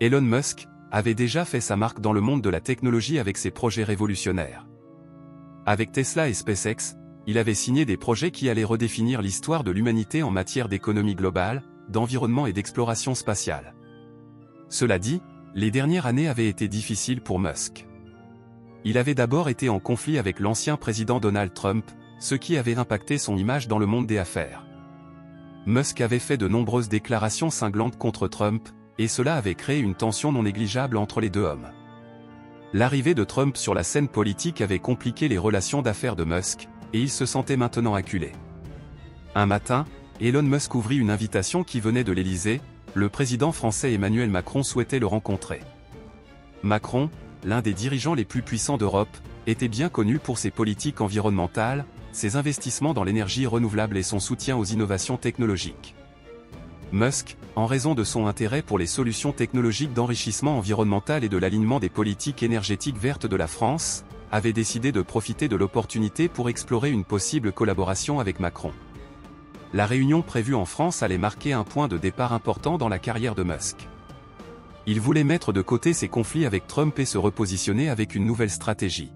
Elon Musk avait déjà fait sa marque dans le monde de la technologie avec ses projets révolutionnaires. Avec Tesla et SpaceX, il avait signé des projets qui allaient redéfinir l'histoire de l'humanité en matière d'économie globale, d'environnement et d'exploration spatiale. Cela dit, les dernières années avaient été difficiles pour Musk. Il avait d'abord été en conflit avec l'ancien président Donald Trump, ce qui avait impacté son image dans le monde des affaires. Musk avait fait de nombreuses déclarations cinglantes contre Trump, et cela avait créé une tension non négligeable entre les deux hommes. L'arrivée de Trump sur la scène politique avait compliqué les relations d'affaires de Musk, et il se sentait maintenant acculé. Un matin, Elon Musk ouvrit une invitation qui venait de l'Élysée, le président français Emmanuel Macron souhaitait le rencontrer. Macron, l'un des dirigeants les plus puissants d'Europe, était bien connu pour ses politiques environnementales, ses investissements dans l'énergie renouvelable et son soutien aux innovations technologiques. Musk, en raison de son intérêt pour les solutions technologiques d'enrichissement environnemental et de l'alignement des politiques énergétiques vertes de la France, avait décidé de profiter de l'opportunité pour explorer une possible collaboration avec Macron. La réunion prévue en France allait marquer un point de départ important dans la carrière de Musk. Il voulait mettre de côté ses conflits avec Trump et se repositionner avec une nouvelle stratégie.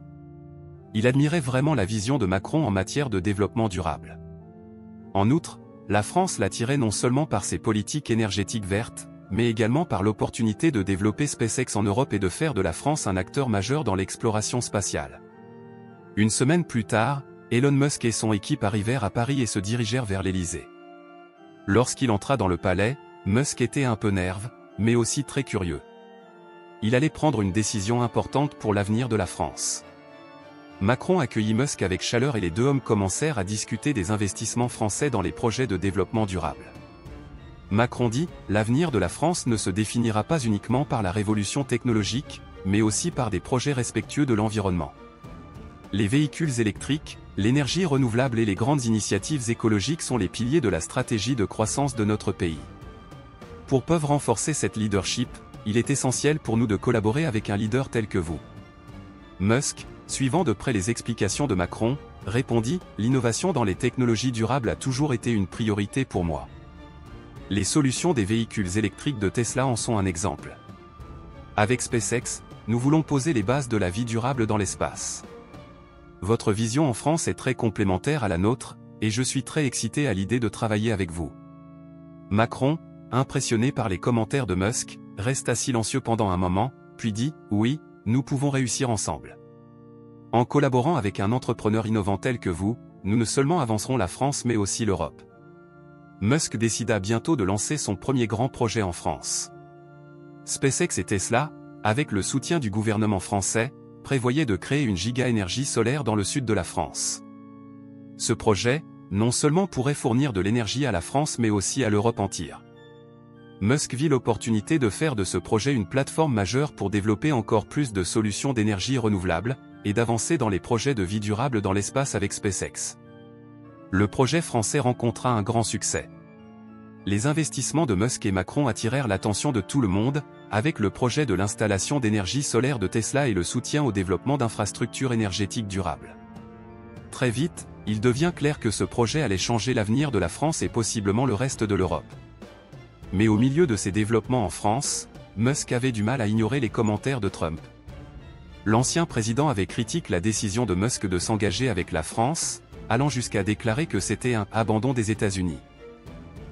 Il admirait vraiment la vision de Macron en matière de développement durable. En outre, la France l'attirait non seulement par ses politiques énergétiques vertes, mais également par l'opportunité de développer SpaceX en Europe et de faire de la France un acteur majeur dans l'exploration spatiale. Une semaine plus tard, Elon Musk et son équipe arrivèrent à Paris et se dirigèrent vers l'Élysée. Lorsqu'il entra dans le palais, Musk était un peu nerveux, mais aussi très curieux. Il allait prendre une décision importante pour l'avenir de la France. Macron accueillit Musk avec chaleur et les deux hommes commencèrent à discuter des investissements français dans les projets de développement durable. Macron dit « L'avenir de la France ne se définira pas uniquement par la révolution technologique, mais aussi par des projets respectueux de l'environnement. Les véhicules électriques, l'énergie renouvelable et les grandes initiatives écologiques sont les piliers de la stratégie de croissance de notre pays. Pour peuvent renforcer cette leadership, il est essentiel pour nous de collaborer avec un leader tel que vous. » Musk, suivant de près les explications de Macron, répondit « L'innovation dans les technologies durables a toujours été une priorité pour moi. Les solutions des véhicules électriques de Tesla en sont un exemple. Avec SpaceX, nous voulons poser les bases de la vie durable dans l'espace. Votre vision en France est très complémentaire à la nôtre, et je suis très excité à l'idée de travailler avec vous. » Macron, impressionné par les commentaires de Musk, resta silencieux pendant un moment, puis dit « Oui, nous pouvons réussir ensemble. En collaborant avec un entrepreneur innovant tel que vous, nous ne seulement avancerons la France mais aussi l'Europe. » Musk décida bientôt de lancer son premier grand projet en France. SpaceX et Tesla, avec le soutien du gouvernement français, prévoyaient de créer une giga-énergie solaire dans le sud de la France. Ce projet, non seulement pourrait fournir de l'énergie à la France mais aussi à l'Europe entière. Musk vit l'opportunité de faire de ce projet une plateforme majeure pour développer encore plus de solutions d'énergie renouvelable, et d'avancer dans les projets de vie durable dans l'espace avec SpaceX. Le projet français rencontra un grand succès. Les investissements de Musk et Macron attirèrent l'attention de tout le monde, avec le projet de l'installation d'énergie solaire de Tesla et le soutien au développement d'infrastructures énergétiques durables. Très vite, il devient clair que ce projet allait changer l'avenir de la France et possiblement le reste de l'Europe. Mais au milieu de ces développements en France, Musk avait du mal à ignorer les commentaires de Trump. L'ancien président avait critiqué la décision de Musk de s'engager avec la France, allant jusqu'à déclarer que c'était un « abandon des États-Unis ».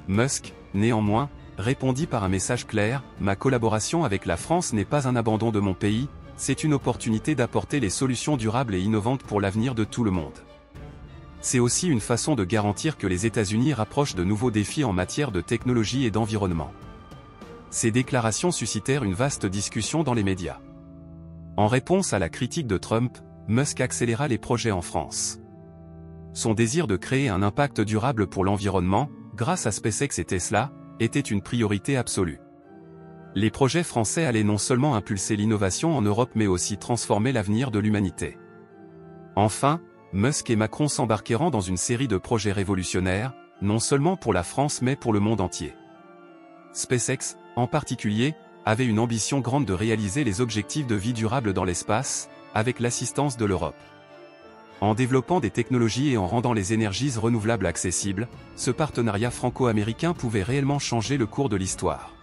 Musk, néanmoins, répondit par un message clair « Ma collaboration avec la France n'est pas un abandon de mon pays, c'est une opportunité d'apporter les solutions durables et innovantes pour l'avenir de tout le monde. C'est aussi une façon de garantir que les États-Unis rapprochent de nouveaux défis en matière de technologie et d'environnement. » Ces déclarations suscitèrent une vaste discussion dans les médias. En réponse à la critique de Trump, Musk accéléra les projets en France. Son désir de créer un impact durable pour l'environnement, grâce à SpaceX et Tesla, était une priorité absolue. Les projets français allaient non seulement impulser l'innovation en Europe mais aussi transformer l'avenir de l'humanité. Enfin, Musk et Macron s'embarqueront dans une série de projets révolutionnaires, non seulement pour la France mais pour le monde entier. SpaceX, en particulier, avait une ambition grande de réaliser les objectifs de vie durable dans l'espace, avec l'assistance de l'Europe. En développant des technologies et en rendant les énergies renouvelables accessibles, ce partenariat franco-américain pouvait réellement changer le cours de l'histoire.